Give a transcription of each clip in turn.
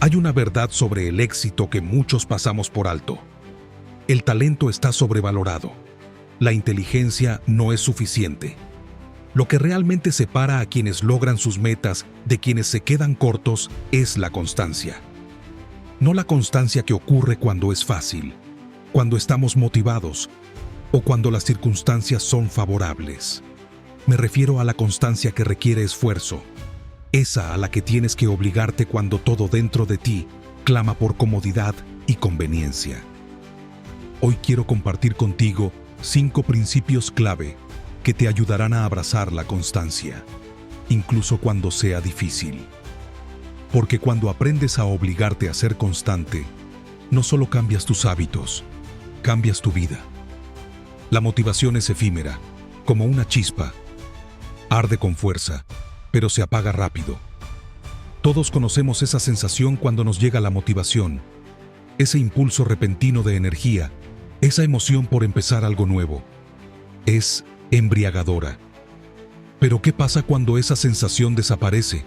Hay una verdad sobre el éxito que muchos pasamos por alto. El talento está sobrevalorado. La inteligencia no es suficiente. Lo que realmente separa a quienes logran sus metas de quienes se quedan cortos es la constancia. No la constancia que ocurre cuando es fácil, cuando estamos motivados o cuando las circunstancias son favorables. Me refiero a la constancia que requiere esfuerzo, esa a la que tienes que obligarte cuando todo dentro de ti clama por comodidad y conveniencia. Hoy quiero compartir contigo 5 principios clave que te ayudarán a abrazar la constancia, incluso cuando sea difícil. Porque cuando aprendes a obligarte a ser constante, no solo cambias tus hábitos, cambias tu vida. La motivación es efímera, como una chispa. Arde con fuerza, pero se apaga rápido. Todos conocemos esa sensación cuando nos llega la motivación, ese impulso repentino de energía, esa emoción por empezar algo nuevo. Es embriagadora. Pero ¿qué pasa cuando esa sensación desaparece?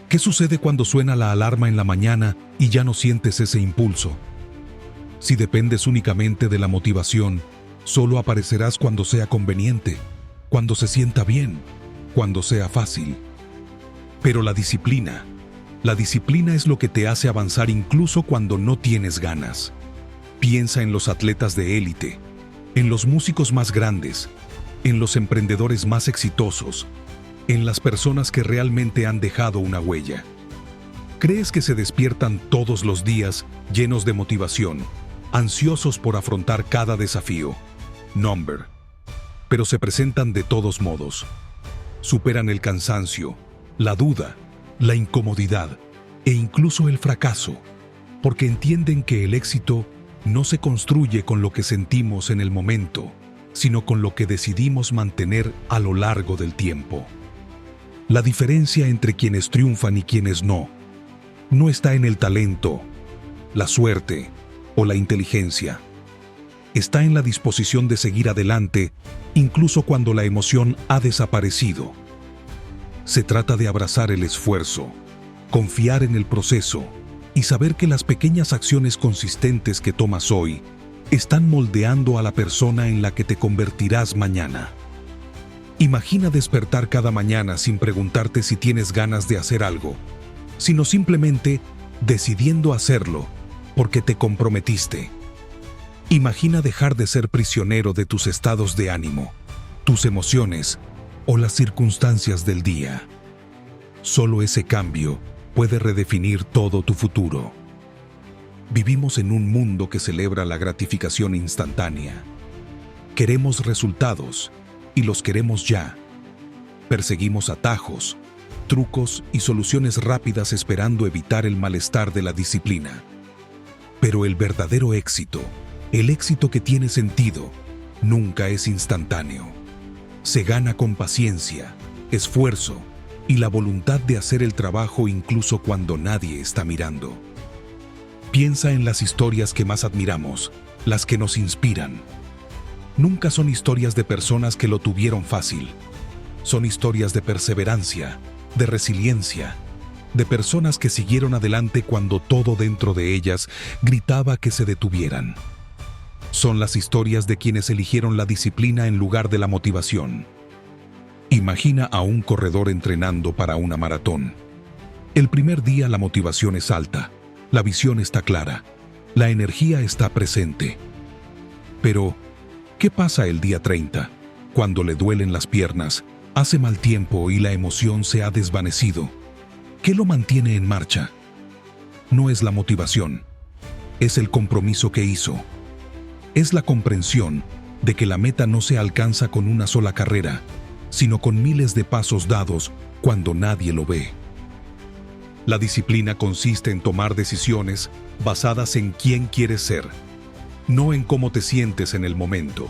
¿Qué sucede cuando suena la alarma en la mañana y ya no sientes ese impulso? Si dependes únicamente de la motivación, solo aparecerás cuando sea conveniente, cuando se sienta bien, cuando sea fácil. Pero la disciplina es lo que te hace avanzar incluso cuando no tienes ganas. Piensa en los atletas de élite, en los músicos más grandes, en los emprendedores más exitosos, en las personas que realmente han dejado una huella. ¿Crees que se despiertan todos los días llenos de motivación, ansiosos por afrontar cada desafío? Number. Pero se presentan de todos modos. Superan el cansancio, la duda, la incomodidad e incluso el fracaso, porque entienden que el éxito no se construye con lo que sentimos en el momento, sino con lo que decidimos mantener a lo largo del tiempo. La diferencia entre quienes triunfan y quienes no está en el talento, la suerte o la inteligencia. Está en la disposición de seguir adelante, incluso cuando la emoción ha desaparecido. Se trata de abrazar el esfuerzo, confiar en el proceso y saber que las pequeñas acciones consistentes que tomas hoy están moldeando a la persona en la que te convertirás mañana. Imagina despertar cada mañana sin preguntarte si tienes ganas de hacer algo, sino simplemente decidiendo hacerlo porque te comprometiste. Imagina dejar de ser prisionero de tus estados de ánimo, tus emociones o las circunstancias del día. Solo ese cambio puede redefinir todo tu futuro. Vivimos en un mundo que celebra la gratificación instantánea. Queremos resultados y los queremos ya. Perseguimos atajos, trucos y soluciones rápidas esperando evitar el malestar de la disciplina. Pero el verdadero éxito, el éxito que tiene sentido, nunca es instantáneo. Se gana con paciencia, esfuerzo y la voluntad de hacer el trabajo incluso cuando nadie está mirando. Piensa en las historias que más admiramos, las que nos inspiran. Nunca son historias de personas que lo tuvieron fácil. Son historias de perseverancia, de resiliencia, de personas que siguieron adelante cuando todo dentro de ellas gritaba que se detuvieran. Son las historias de quienes eligieron la disciplina en lugar de la motivación. Imagina a un corredor entrenando para una maratón. El primer día la motivación es alta, la visión está clara, la energía está presente. Pero, ¿qué pasa el día 30, cuando le duelen las piernas, hace mal tiempo y la emoción se ha desvanecido? ¿Qué lo mantiene en marcha? No es la motivación, es el compromiso que hizo. Es la comprensión de que la meta no se alcanza con una sola carrera, sino con miles de pasos dados cuando nadie lo ve. La disciplina consiste en tomar decisiones basadas en quién quieres ser, no en cómo te sientes en el momento.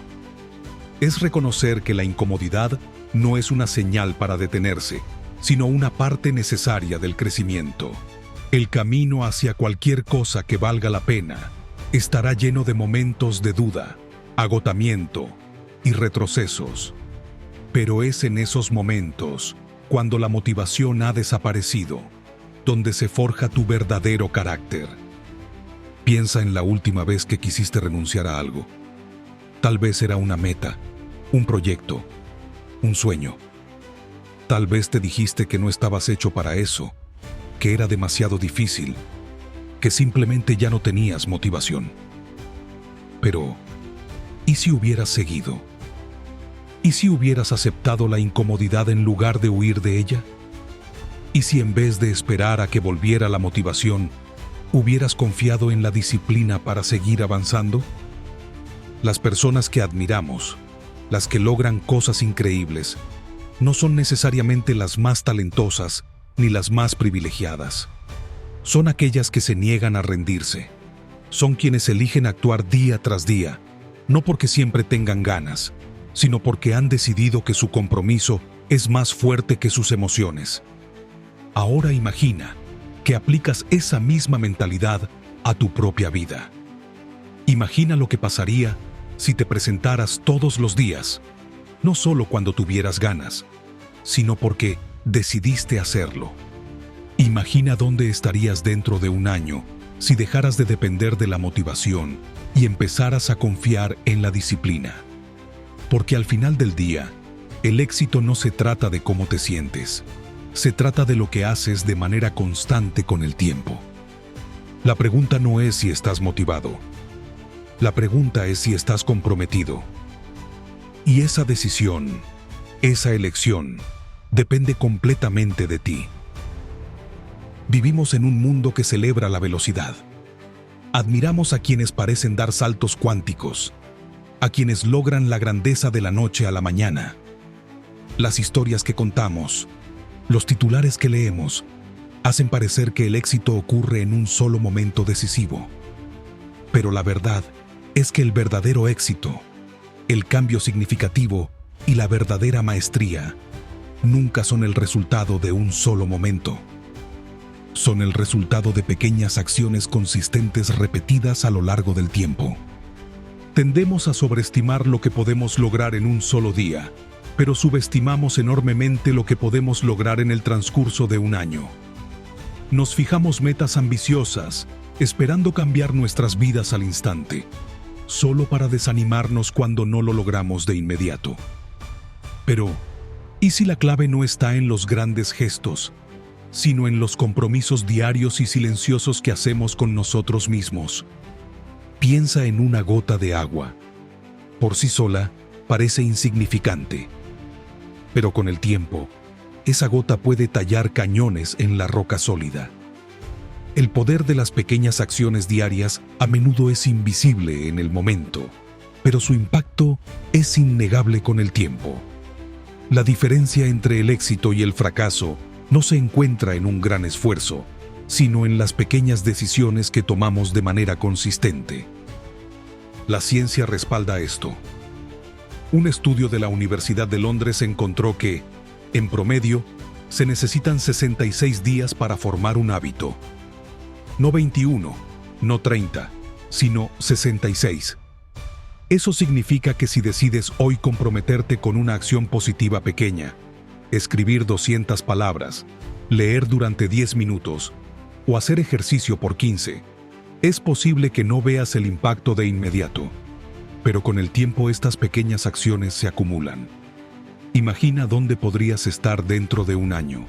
Es reconocer que la incomodidad no es una señal para detenerse, sino una parte necesaria del crecimiento. El camino hacia cualquier cosa que valga la pena estará lleno de momentos de duda, agotamiento y retrocesos. Pero es en esos momentos, cuando la motivación ha desaparecido, donde se forja tu verdadero carácter. Piensa en la última vez que quisiste renunciar a algo. Tal vez era una meta, un proyecto, un sueño. Tal vez te dijiste que no estabas hecho para eso, que era demasiado difícil, que simplemente ya no tenías motivación. Pero, ¿y si hubieras seguido? ¿Y si hubieras aceptado la incomodidad en lugar de huir de ella? ¿Y si en vez de esperar a que volviera la motivación, hubieras confiado en la disciplina para seguir avanzando? Las personas que admiramos, las que logran cosas increíbles, no son necesariamente las más talentosas ni las más privilegiadas. Son aquellas que se niegan a rendirse. Son quienes eligen actuar día tras día, no porque siempre tengan ganas, sino porque han decidido que su compromiso es más fuerte que sus emociones. Ahora imagina que aplicas esa misma mentalidad a tu propia vida. Imagina lo que pasaría si te presentaras todos los días, no solo cuando tuvieras ganas, sino porque decidiste hacerlo. Imagina dónde estarías dentro de un año si dejaras de depender de la motivación y empezaras a confiar en la disciplina. Porque al final del día, el éxito no se trata de cómo te sientes, se trata de lo que haces de manera constante con el tiempo. La pregunta no es si estás motivado, la pregunta es si estás comprometido. Y esa decisión, esa elección, depende completamente de ti. Vivimos en un mundo que celebra la velocidad. Admiramos a quienes parecen dar saltos cuánticos, a quienes logran la grandeza de la noche a la mañana. Las historias que contamos, los titulares que leemos, hacen parecer que el éxito ocurre en un solo momento decisivo. Pero la verdad es que el verdadero éxito, el cambio significativo y la verdadera maestría nunca son el resultado de un solo momento. Son el resultado de pequeñas acciones consistentes repetidas a lo largo del tiempo. Tendemos a sobreestimar lo que podemos lograr en un solo día, pero subestimamos enormemente lo que podemos lograr en el transcurso de un año. Nos fijamos metas ambiciosas, esperando cambiar nuestras vidas al instante, solo para desanimarnos cuando no lo logramos de inmediato. Pero, ¿y si la clave no está en los grandes gestos, sino en los compromisos diarios y silenciosos que hacemos con nosotros mismos? Piensa en una gota de agua. Por sí sola, parece insignificante. Pero con el tiempo, esa gota puede tallar cañones en la roca sólida. El poder de las pequeñas acciones diarias a menudo es invisible en el momento, pero su impacto es innegable con el tiempo. La diferencia entre el éxito y el fracaso no se encuentra en un gran esfuerzo, sino en las pequeñas decisiones que tomamos de manera consistente. La ciencia respalda esto. Un estudio de la Universidad de Londres encontró que, en promedio, se necesitan 66 días para formar un hábito. No 21, no 30, sino 66. Eso significa que si decides hoy comprometerte con una acción positiva pequeña, escribir 200 palabras, leer durante 10 minutos o hacer ejercicio por 15, es posible que no veas el impacto de inmediato, pero con el tiempo estas pequeñas acciones se acumulan. Imagina dónde podrías estar dentro de un año.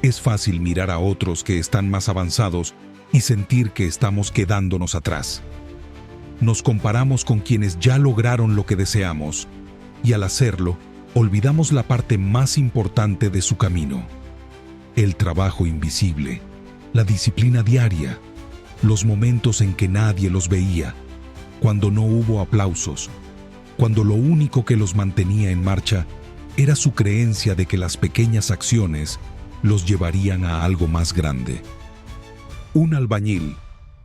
Es fácil mirar a otros que están más avanzados y sentir que estamos quedándonos atrás. Nos comparamos con quienes ya lograron lo que deseamos, y al hacerlo, olvidamos la parte más importante de su camino: el trabajo invisible, la disciplina diaria, los momentos en que nadie los veía, cuando no hubo aplausos, cuando lo único que los mantenía en marcha era su creencia de que las pequeñas acciones los llevarían a algo más grande. Un albañil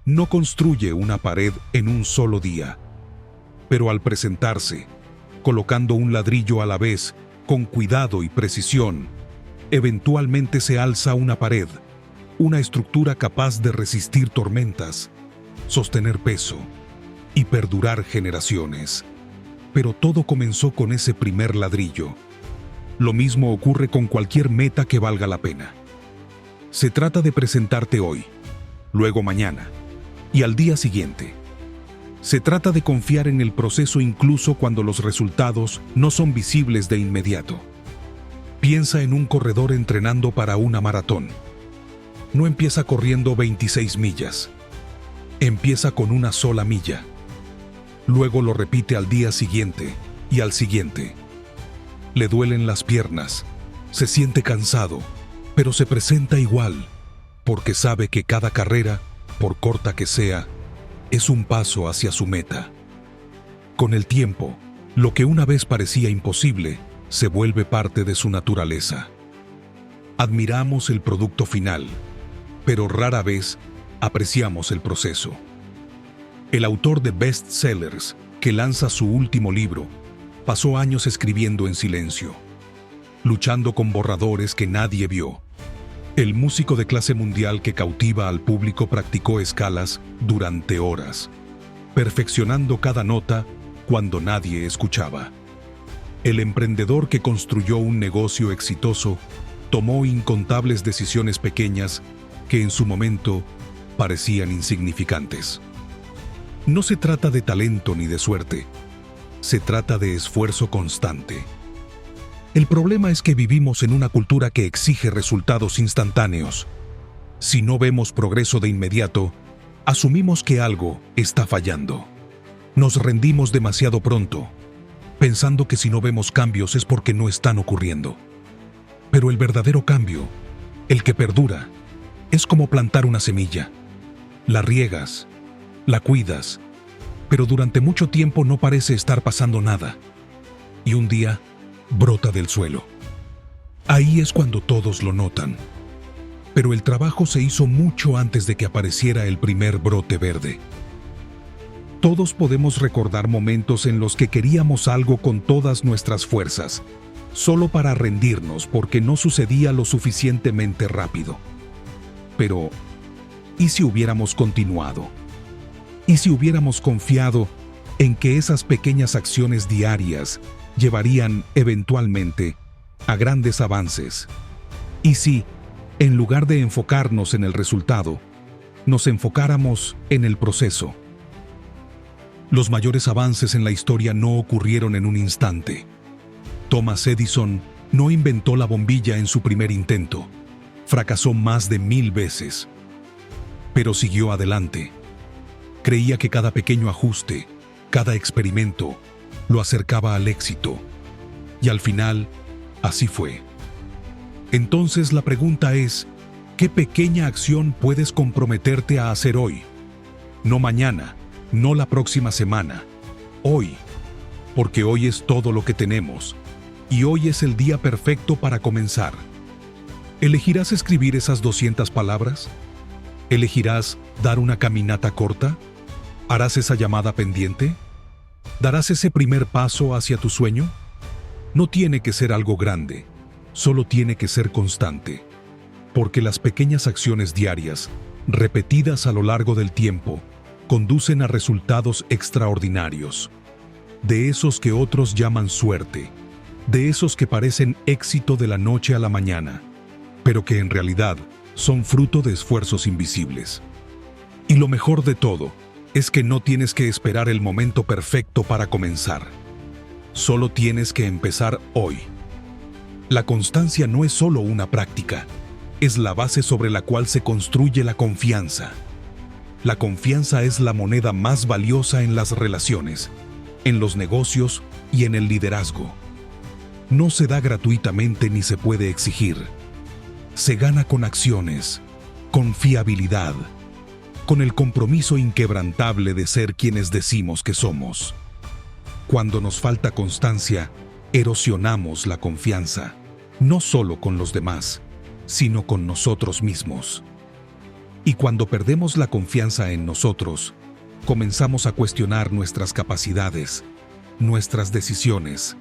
no construye una pared en un solo día, pero al presentarse, colocando un ladrillo a la vez, con cuidado y precisión, eventualmente se alza una pared, una estructura capaz de resistir tormentas, sostener peso y perdurar generaciones. Pero todo comenzó con ese primer ladrillo. Lo mismo ocurre con cualquier meta que valga la pena. Se trata de presentarte hoy, luego mañana y al día siguiente. Se trata de confiar en el proceso incluso cuando los resultados no son visibles de inmediato. Piensa en un corredor entrenando para una maratón. No empieza corriendo 26 millas. Empieza con una sola milla. Luego lo repite al día siguiente y al siguiente. Le duelen las piernas, se siente cansado, pero se presenta igual, porque sabe que cada carrera, por corta que sea, es un paso hacia su meta. Con el tiempo, lo que una vez parecía imposible se vuelve parte de su naturaleza. Admiramos el producto final, pero rara vez apreciamos el proceso. El autor de bestsellers, que lanza su último libro, pasó años escribiendo en silencio, luchando con borradores que nadie vio. El músico de clase mundial que cautiva al público practicó escalas durante horas, perfeccionando cada nota cuando nadie escuchaba. El emprendedor que construyó un negocio exitoso tomó incontables decisiones pequeñas que en su momento parecían insignificantes. No se trata de talento ni de suerte, se trata de esfuerzo constante. El problema es que vivimos en una cultura que exige resultados instantáneos. Si no vemos progreso de inmediato, asumimos que algo está fallando. Nos rendimos demasiado pronto, pensando que si no vemos cambios es porque no están ocurriendo. Pero el verdadero cambio, el que perdura, es como plantar una semilla. La riegas, la cuidas, pero durante mucho tiempo no parece estar pasando nada. Y un día, brota del suelo. Ahí es cuando todos lo notan. Pero el trabajo se hizo mucho antes de que apareciera el primer brote verde. Todos podemos recordar momentos en los que queríamos algo con todas nuestras fuerzas, solo para rendirnos porque no sucedía lo suficientemente rápido. Pero, ¿y si hubiéramos continuado? ¿Y si hubiéramos confiado en que esas pequeñas acciones diarias llevarían eventualmente a grandes avances? ¿Y si, en lugar de enfocarnos en el resultado, nos enfocáramos en el proceso? Los mayores avances en la historia no ocurrieron en un instante. Thomas Edison no inventó la bombilla en su primer intento. Fracasó más de 1000 veces. Pero siguió adelante. Creía que cada pequeño ajuste, cada experimento, lo acercaba al éxito. Y al final, así fue. Entonces la pregunta es, ¿qué pequeña acción puedes comprometerte a hacer hoy? No mañana, no la próxima semana, hoy. Porque hoy es todo lo que tenemos, y hoy es el día perfecto para comenzar. ¿Elegirás escribir esas 200 palabras? ¿Elegirás dar una caminata corta? ¿Harás esa llamada pendiente? ¿Darás ese primer paso hacia tu sueño? No tiene que ser algo grande, solo tiene que ser constante. Porque las pequeñas acciones diarias, repetidas a lo largo del tiempo, conducen a resultados extraordinarios. De esos que otros llaman suerte, de esos que parecen éxito de la noche a la mañana, pero que en realidad son fruto de esfuerzos invisibles. Y lo mejor de todo es que no tienes que esperar el momento perfecto para comenzar. Solo tienes que empezar hoy. La constancia no es solo una práctica, es la base sobre la cual se construye la confianza. La confianza es la moneda más valiosa en las relaciones, en los negocios y en el liderazgo. No se da gratuitamente ni se puede exigir. Se gana con acciones, con fiabilidad, con el compromiso inquebrantable de ser quienes decimos que somos. Cuando nos falta constancia, erosionamos la confianza, no solo con los demás, sino con nosotros mismos. Y cuando perdemos la confianza en nosotros, comenzamos a cuestionar nuestras capacidades, nuestras decisiones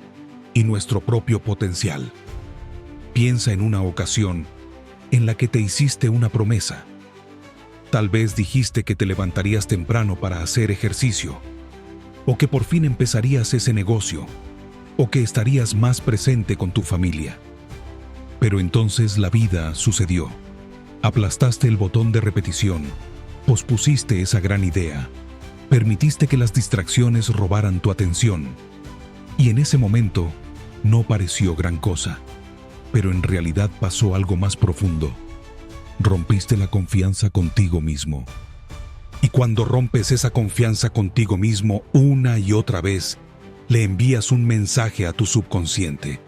y nuestro propio potencial. Piensa en una ocasión en la que te hiciste una promesa. Tal vez dijiste que te levantarías temprano para hacer ejercicio, o que por fin empezarías ese negocio, o que estarías más presente con tu familia. Pero entonces la vida sucedió. Aplastaste el botón de repetición, pospusiste esa gran idea, permitiste que las distracciones robaran tu atención. Y en ese momento no pareció gran cosa, pero en realidad pasó algo más profundo. Rompiste la confianza contigo mismo. Y cuando rompes esa confianza contigo mismo una y otra vez, le envías un mensaje a tu subconsciente,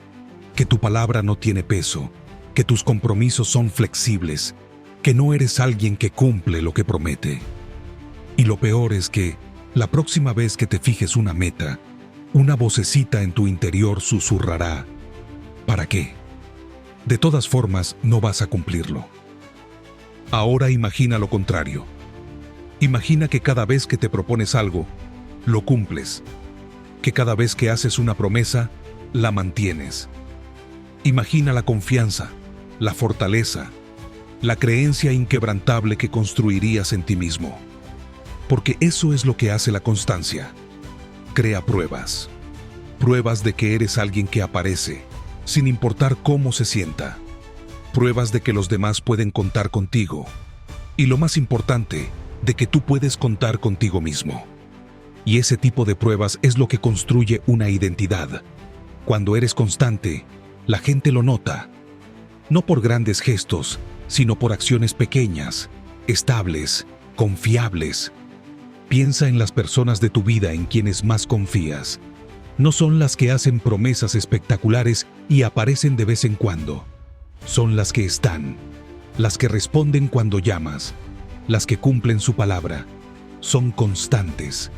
que tu palabra no tiene peso, que tus compromisos son flexibles, que no eres alguien que cumple lo que promete. Y lo peor es que, la próxima vez que te fijes una meta, una vocecita en tu interior susurrará: ¿para qué? De todas formas, no vas a cumplirlo. Ahora imagina lo contrario. Imagina que cada vez que te propones algo, lo cumples. Que cada vez que haces una promesa, la mantienes. Imagina la confianza, la fortaleza, la creencia inquebrantable que construirías en ti mismo. Porque eso es lo que hace la constancia. Crea pruebas. Pruebas de que eres alguien que aparece, sin importar cómo se sienta. Pruebas de que los demás pueden contar contigo. Y lo más importante, de que tú puedes contar contigo mismo. Y ese tipo de pruebas es lo que construye una identidad. Cuando eres constante, la gente lo nota. No por grandes gestos, sino por acciones pequeñas, estables, confiables. Piensa en las personas de tu vida en quienes más confías. No son las que hacen promesas espectaculares y aparecen de vez en cuando. Son las que están, las que responden cuando llamas, las que cumplen su palabra. Son constantes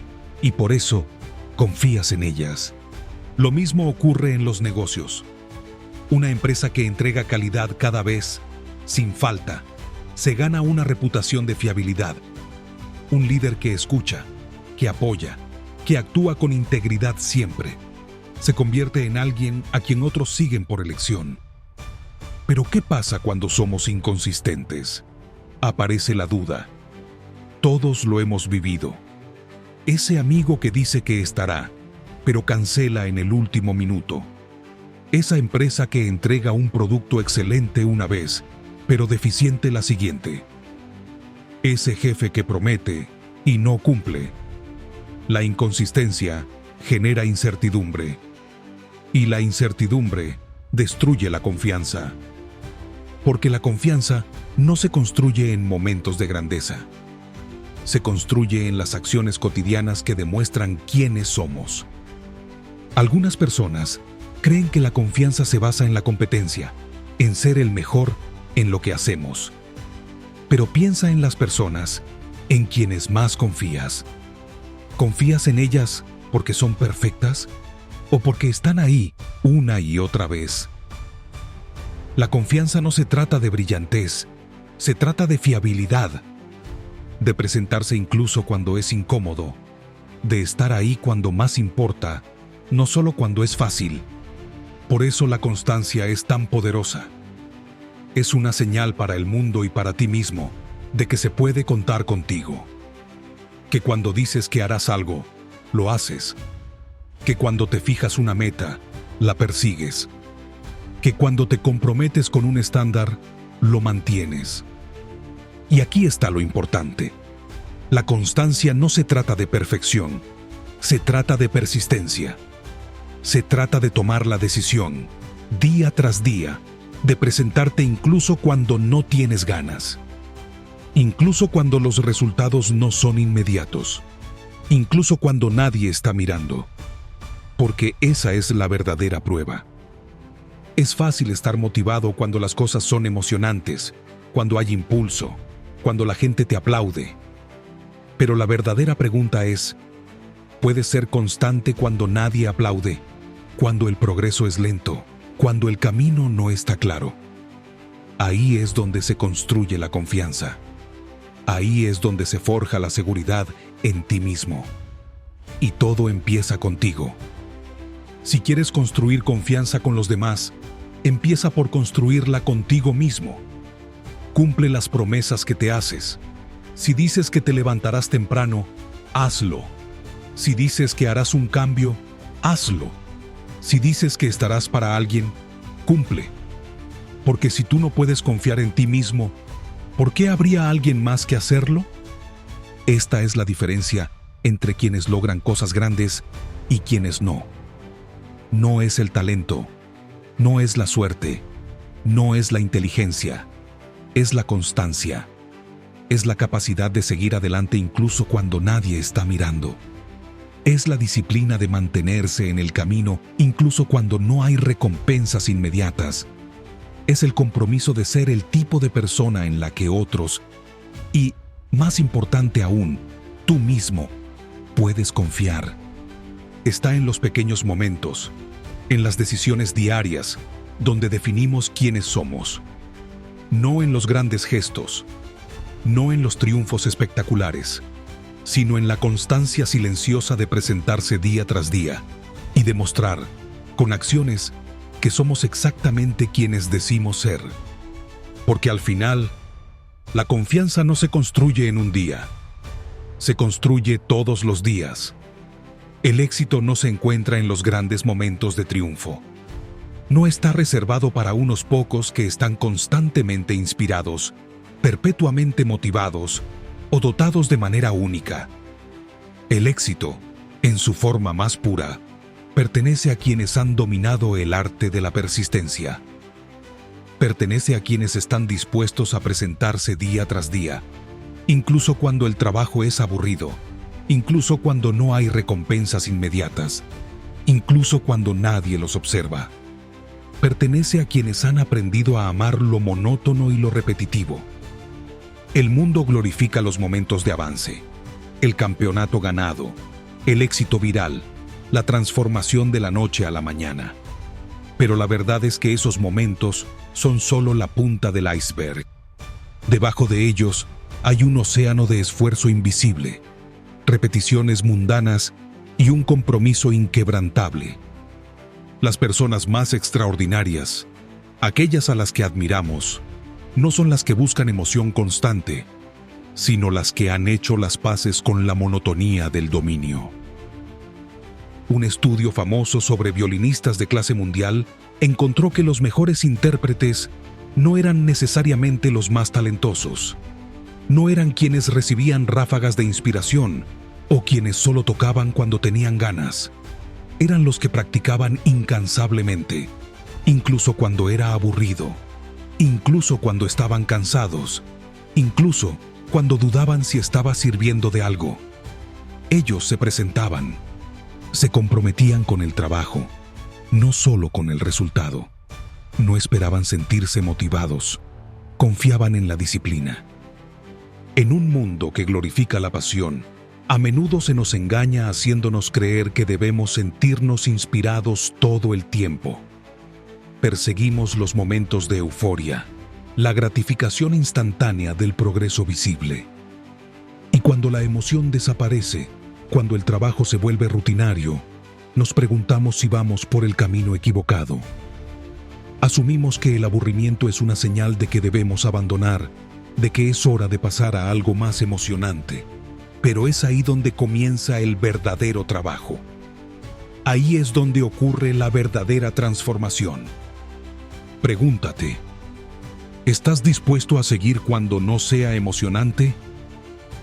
y por eso confías en ellas. Lo mismo ocurre en los negocios. Una empresa que entrega calidad cada vez, sin falta, se gana una reputación de fiabilidad. Un líder que escucha, que apoya, que actúa con integridad siempre, se convierte en alguien a quien otros siguen por elección. Pero ¿qué pasa cuando somos inconsistentes? Aparece la duda. Todos lo hemos vivido. Ese amigo que dice que estará, pero cancela en el último minuto. Esa empresa que entrega un producto excelente una vez, pero deficiente la siguiente. Ese jefe que promete y no cumple. La inconsistencia genera incertidumbre. Y la incertidumbre destruye la confianza. Porque la confianza no se construye en momentos de grandeza. Se construye en las acciones cotidianas que demuestran quiénes somos. Algunas personas creen que la confianza se basa en la competencia, en ser el mejor en lo que hacemos. Pero piensa en las personas en quienes más confías. ¿Confías en ellas porque son perfectas o porque están ahí una y otra vez? La confianza no se trata de brillantez, se trata de fiabilidad, de presentarse incluso cuando es incómodo, de estar ahí cuando más importa, no solo cuando es fácil. Por eso la constancia es tan poderosa. Es una señal para el mundo y para ti mismo de que se puede contar contigo. Que cuando dices que harás algo, lo haces. Que cuando te fijas una meta, la persigues. Que cuando te comprometes con un estándar, lo mantienes. Y aquí está lo importante. La constancia no se trata de perfección, se trata de persistencia. Se trata de tomar la decisión, día tras día, de presentarte incluso cuando no tienes ganas. Incluso cuando los resultados no son inmediatos. Incluso cuando nadie está mirando. Porque esa es la verdadera prueba. Es fácil estar motivado cuando las cosas son emocionantes, cuando hay impulso, cuando la gente te aplaude. Pero la verdadera pregunta es, ¿puedes ser constante cuando nadie aplaude? Cuando el progreso es lento, cuando el camino no está claro. Ahí es donde se construye la confianza. Ahí es donde se forja la seguridad en ti mismo. Y todo empieza contigo. Si quieres construir confianza con los demás, empieza por construirla contigo mismo. Cumple las promesas que te haces. Si dices que te levantarás temprano, hazlo. Si dices que harás un cambio, hazlo. Si dices que estarás para alguien, cumple. Porque si tú no puedes confiar en ti mismo, ¿Por qué habría alguien más que hacerlo? Esta es la diferencia entre quienes logran cosas grandes y quienes no. No es el talento, no es la suerte, no es la inteligencia, es la constancia. Es la capacidad de seguir adelante incluso cuando nadie está mirando. Es la disciplina de mantenerse en el camino incluso cuando no hay recompensas inmediatas. Es el compromiso de ser el tipo de persona en la que otros, y, más importante aún, tú mismo, puedes confiar. Está en los pequeños momentos, en las decisiones diarias, donde definimos quiénes somos. No en los grandes gestos, no en los triunfos espectaculares, sino en la constancia silenciosa de presentarse día tras día y demostrar, con acciones, que somos exactamente quienes decimos ser. Porque al final, la confianza no se construye en un día, se construye todos los días. El éxito no se encuentra en los grandes momentos de triunfo. No está reservado para unos pocos que están constantemente inspirados, perpetuamente motivados o dotados de manera única. El éxito, en su forma más pura, pertenece a quienes han dominado el arte de la persistencia. Pertenece a quienes están dispuestos a presentarse día tras día, incluso cuando el trabajo es aburrido, incluso cuando no hay recompensas inmediatas, incluso cuando nadie los observa. Pertenece a quienes han aprendido a amar lo monótono y lo repetitivo. El mundo glorifica los momentos de avance, el campeonato ganado, el éxito viral, la transformación de la noche a la mañana. Pero la verdad es que esos momentos son solo la punta del iceberg. Debajo de ellos hay un océano de esfuerzo invisible, repeticiones mundanas y un compromiso inquebrantable. Las personas más extraordinarias, aquellas a las que admiramos, no son las que buscan emoción constante, sino las que han hecho las paces con la monotonía del dominio. Un estudio famoso sobre violinistas de clase mundial encontró que los mejores intérpretes no eran necesariamente los más talentosos. No eran quienes recibían ráfagas de inspiración o quienes solo tocaban cuando tenían ganas. Eran los que practicaban incansablemente, incluso cuando era aburrido, incluso cuando estaban cansados, incluso cuando dudaban si estaba sirviendo de algo. Ellos se presentaban, se comprometían con el trabajo, no solo con el resultado. No esperaban sentirse motivados, confiaban en la disciplina. En un mundo que glorifica la pasión, a menudo se nos engaña haciéndonos creer que debemos sentirnos inspirados todo el tiempo. Perseguimos los momentos de euforia, la gratificación instantánea del progreso visible. Y cuando la emoción desaparece, cuando el trabajo se vuelve rutinario, nos preguntamos si vamos por el camino equivocado. Asumimos que el aburrimiento es una señal de que debemos abandonar, de que es hora de pasar a algo más emocionante. Pero es ahí donde comienza el verdadero trabajo. Ahí es donde ocurre la verdadera transformación. Pregúntate, ¿estás dispuesto a seguir cuando no sea emocionante?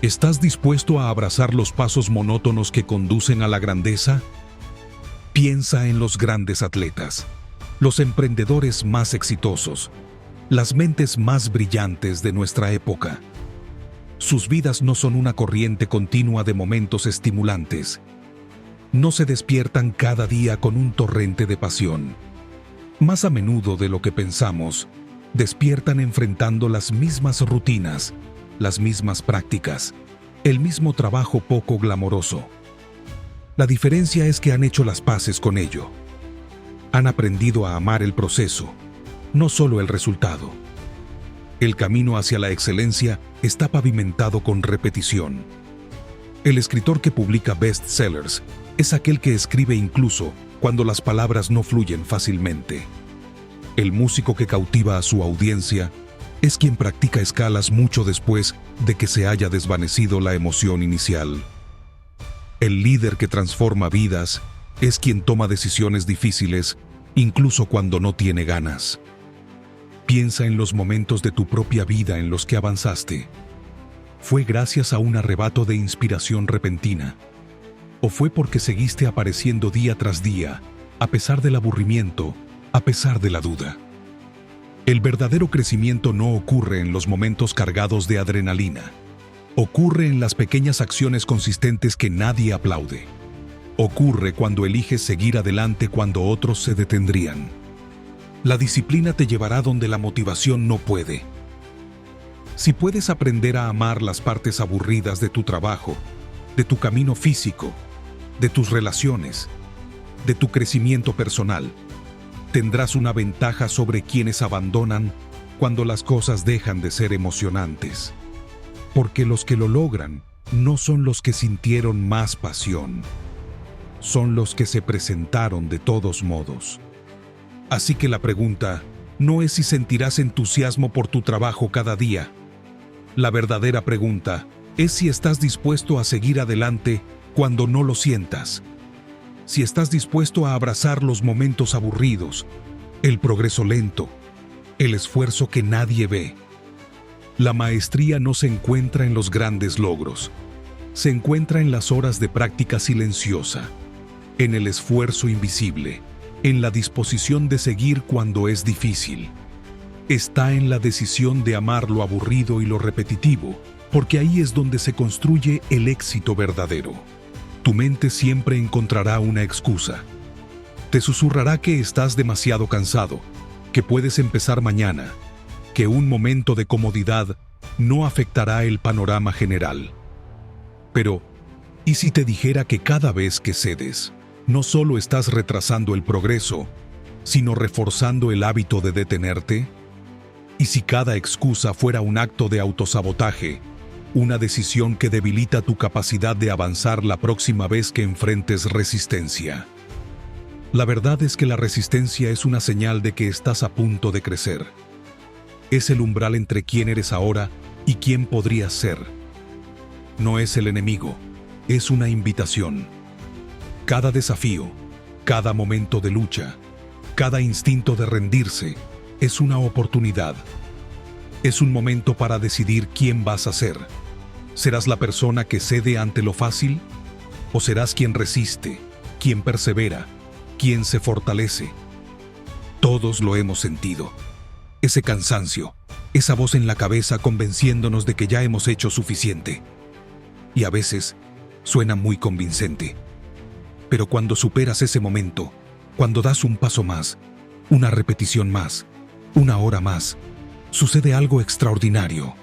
¿Estás dispuesto a abrazar los pasos monótonos que conducen a la grandeza? Piensa en los grandes atletas, los emprendedores más exitosos, las mentes más brillantes de nuestra época. Sus vidas no son una corriente continua de momentos estimulantes. No se despiertan cada día con un torrente de pasión. Más a menudo de lo que pensamos, despiertan enfrentando las mismas rutinas, las mismas prácticas, el mismo trabajo poco glamoroso. La diferencia es que han hecho las paces con ello. Han aprendido a amar el proceso, no solo el resultado. El camino hacia la excelencia está pavimentado con repetición. El escritor que publica bestsellers es aquel que escribe incluso cuando las palabras no fluyen fácilmente. El músico que cautiva a su audiencia es quien practica escalas mucho después de que se haya desvanecido la emoción inicial. El líder que transforma vidas es quien toma decisiones difíciles incluso cuando no tiene ganas. Piensa en los momentos de tu propia vida en los que avanzaste. ¿Fue gracias a un arrebato de inspiración repentina? ¿O fue porque seguiste apareciendo día tras día, a pesar del aburrimiento, a pesar de la duda? El verdadero crecimiento no ocurre en los momentos cargados de adrenalina. Ocurre en las pequeñas acciones consistentes que nadie aplaude. Ocurre cuando eliges seguir adelante cuando otros se detendrían. La disciplina te llevará donde la motivación no puede. Si puedes aprender a amar las partes aburridas de tu trabajo, de tu camino físico, de tus relaciones, de tu crecimiento personal, tendrás una ventaja sobre quienes abandonan cuando las cosas dejan de ser emocionantes. Porque los que lo logran no son los que sintieron más pasión, son los que se presentaron de todos modos. Así que la pregunta no es si sentirás entusiasmo por tu trabajo cada día. La verdadera pregunta es si estás dispuesto a seguir adelante cuando no lo sientas. Si estás dispuesto a abrazar los momentos aburridos, el progreso lento, el esfuerzo que nadie ve. La maestría no se encuentra en los grandes logros, se encuentra en las horas de práctica silenciosa, en el esfuerzo invisible, en la disposición de seguir cuando es difícil. Está en la decisión de amar lo aburrido y lo repetitivo, porque ahí es donde se construye el éxito verdadero. Tu mente siempre encontrará una excusa. Te susurrará que estás demasiado cansado, que puedes empezar mañana, que un momento de comodidad no afectará el panorama general. Pero, ¿y si te dijera que cada vez que cedes, no solo estás retrasando el progreso, sino reforzando el hábito de detenerte? ¿Y si cada excusa fuera un acto de autosabotaje, una decisión que debilita tu capacidad de avanzar la próxima vez que enfrentes resistencia? La verdad es que la resistencia es una señal de que estás a punto de crecer. Es el umbral entre quién eres ahora y quién podrías ser. No es el enemigo, es una invitación. Cada desafío, cada momento de lucha, cada instinto de rendirse, es una oportunidad. Es un momento para decidir quién vas a ser. ¿Serás la persona que cede ante lo fácil? ¿O serás quien resiste, quien persevera, quien se fortalece? Todos lo hemos sentido. Ese cansancio, esa voz en la cabeza convenciéndonos de que ya hemos hecho suficiente. Y a veces suena muy convincente. Pero cuando superas ese momento, cuando das un paso más, una repetición más, una hora más, sucede algo extraordinario.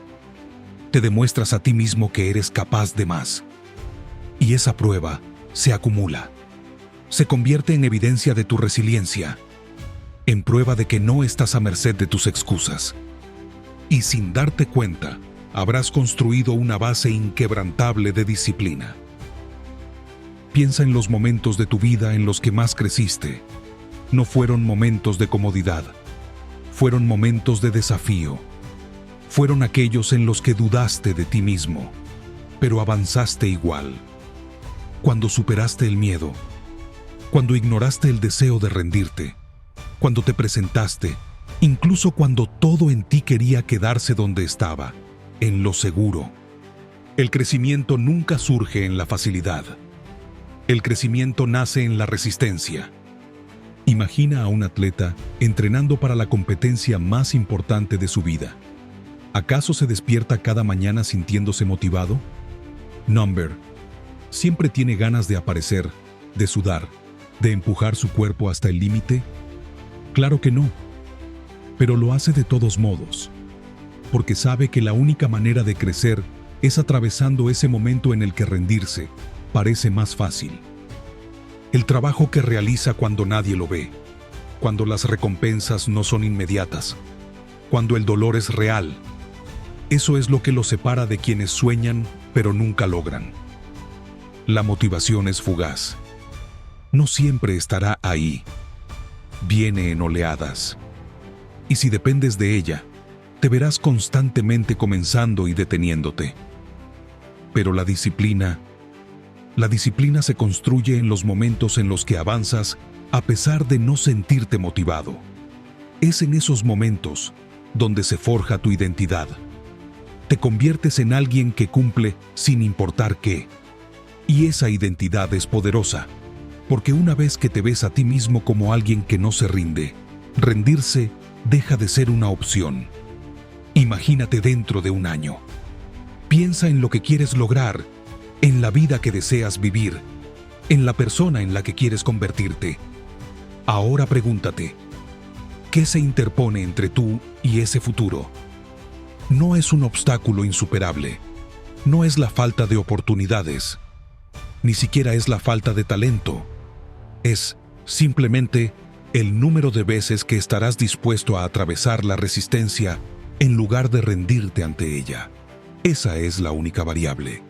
Te demuestras a ti mismo que eres capaz de más. Y esa prueba se acumula. Se convierte en evidencia de tu resiliencia, en prueba de que no estás a merced de tus excusas. Y sin darte cuenta, habrás construido una base inquebrantable de disciplina. Piensa en los momentos de tu vida en los que más creciste. No fueron momentos de comodidad, fueron momentos de desafío. Fueron aquellos en los que dudaste de ti mismo, pero avanzaste igual. Cuando superaste el miedo, cuando ignoraste el deseo de rendirte, cuando te presentaste, incluso cuando todo en ti quería quedarse donde estaba, en lo seguro. El crecimiento nunca surge en la facilidad. El crecimiento nace en la resistencia. Imagina a un atleta entrenando para la competencia más importante de su vida. ¿Acaso se despierta cada mañana sintiéndose motivado? Number siempre tiene ganas de aparecer, de sudar, de empujar su cuerpo hasta el límite. Claro que no, pero lo hace de todos modos, porque sabe que la única manera de crecer es atravesando ese momento en el que rendirse parece más fácil. El trabajo que realiza cuando nadie lo ve, cuando las recompensas no son inmediatas, cuando el dolor es real. Eso es lo que lo separa de quienes sueñan pero nunca logran. La motivación es fugaz. No siempre estará ahí. Viene en oleadas. Y si dependes de ella, te verás constantemente comenzando y deteniéndote. Pero la disciplina se construye en los momentos en los que avanzas a pesar de no sentirte motivado. Es en esos momentos donde se forja tu identidad. Te conviertes en alguien que cumple sin importar qué. Y esa identidad es poderosa, porque una vez que te ves a ti mismo como alguien que no se rinde, rendirse deja de ser una opción. Imagínate dentro de un año. Piensa en lo que quieres lograr, en la vida que deseas vivir, en la persona en la que quieres convertirte. Ahora pregúntate, ¿qué se interpone entre tú y ese futuro? No es un obstáculo insuperable, no es la falta de oportunidades, ni siquiera es la falta de talento. Es simplemente el número de veces que estarás dispuesto a atravesar la resistencia en lugar de rendirte ante ella. Esa es la única variable.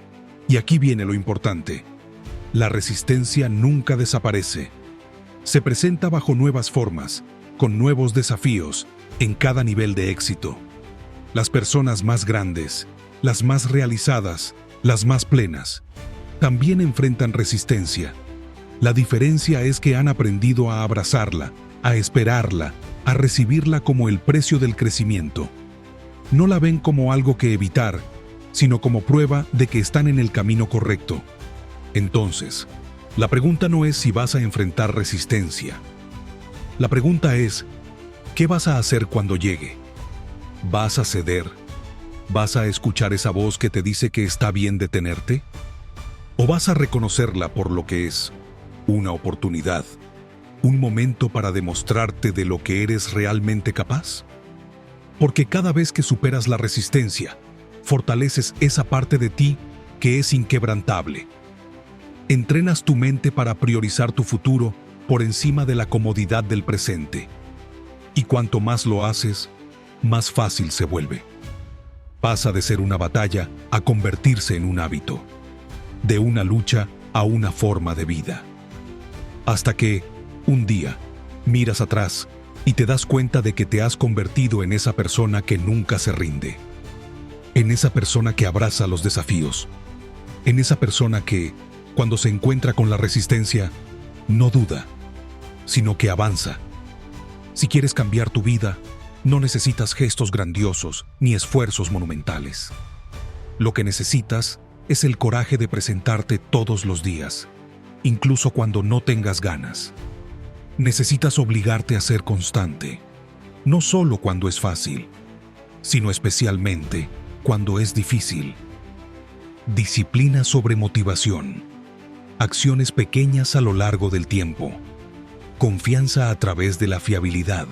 Y aquí viene lo importante. La resistencia nunca desaparece. Se presenta bajo nuevas formas, con nuevos desafíos, en cada nivel de éxito. Las personas más grandes, las más realizadas, las más plenas, también enfrentan resistencia. La diferencia es que han aprendido a abrazarla, a esperarla, a recibirla como el precio del crecimiento. No la ven como algo que evitar, sino como prueba de que están en el camino correcto. Entonces, la pregunta no es si vas a enfrentar resistencia. La pregunta es, ¿qué vas a hacer cuando llegue? ¿Vas a ceder? ¿Vas a escuchar esa voz que te dice que está bien detenerte? ¿O vas a reconocerla por lo que es? Una oportunidad, un momento para demostrarte de lo que eres realmente capaz. Porque cada vez que superas la resistencia, fortaleces esa parte de ti que es inquebrantable. Entrenas tu mente para priorizar tu futuro por encima de la comodidad del presente. Y cuanto más lo haces, más fácil se vuelve. Pasa de ser una batalla a convertirse en un hábito, de una lucha a una forma de vida. Hasta que, un día, miras atrás y te das cuenta de que te has convertido en esa persona que nunca se rinde. En esa persona que abraza los desafíos. En esa persona que, cuando se encuentra con la resistencia, no duda, sino que avanza. Si quieres cambiar tu vida, no necesitas gestos grandiosos ni esfuerzos monumentales. Lo que necesitas es el coraje de presentarte todos los días, incluso cuando no tengas ganas. Necesitas obligarte a ser constante, no solo cuando es fácil, sino especialmente cuando es difícil. Disciplina sobre motivación, acciones pequeñas a lo largo del tiempo, confianza a través de la fiabilidad,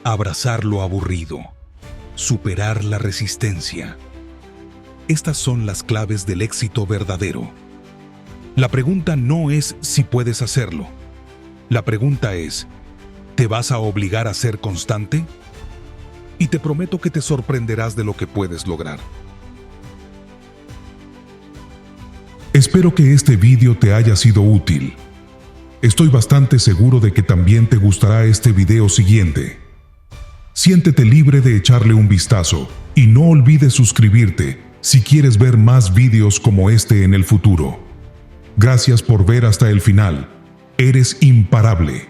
abrazar lo aburrido, superar la resistencia. Estas son las claves del éxito verdadero. La pregunta no es si puedes hacerlo. La pregunta es, ¿te vas a obligar a ser constante? Y te prometo que te sorprenderás de lo que puedes lograr. Espero que este vídeo te haya sido útil. Estoy bastante seguro de que también te gustará este video siguiente. Siéntete libre de echarle un vistazo y no olvides suscribirte si quieres ver más vídeos como este en el futuro. Gracias por ver hasta el final. Eres imparable.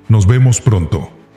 Nos vemos pronto.